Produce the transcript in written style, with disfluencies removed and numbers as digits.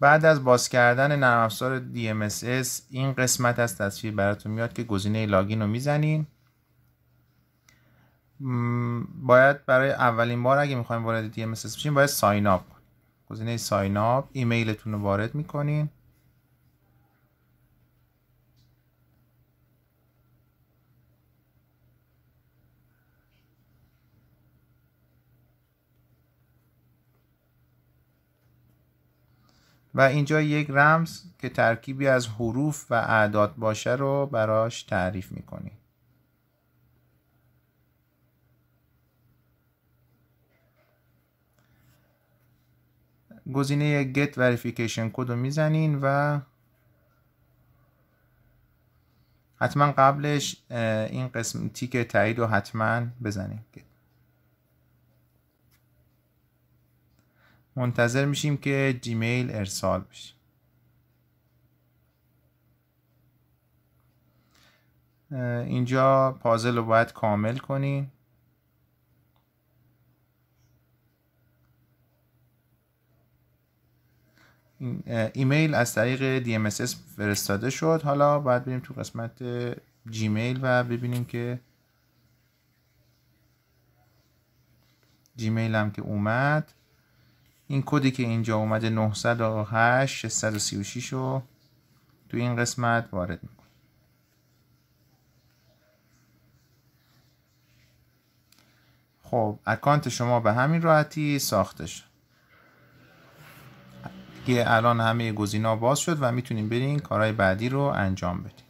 بعد از باز کردن نرم افزار DMSS این قسمت از تصویر براتون میاد که گزینه لاگین رو میزنین. باید برای اولین بار اگه میخوایم وارد DMSS بشین باید ساین اپ. گزینه ساین اپ، ایمیلتون رو وارد میکنین. و اینجا یک رمز که ترکیبی از حروف و اعداد باشه رو براش تعریف میکنی. گزینه Get Verification Code رو میزنین و حتما قبلش این قسم تیک تایید رو حتما بزنین. منتظر میشیم که جیمیل ارسال بشه. اینجا پازل رو باید کامل کنین. ایمیل از طریق DMSS فرستاده شد. حالا باید بریم تو قسمت جیمیل و ببینیم که جیمیل هم که اومد، این کدی که اینجا اومده 908 636 رو تو این قسمت وارد میکنیم. خب اکانت شما به همین راحتی ساخته شد که الان همه گزینه‌ها باز شد و میتونیم بریم کارهای بعدی رو انجام بدیم.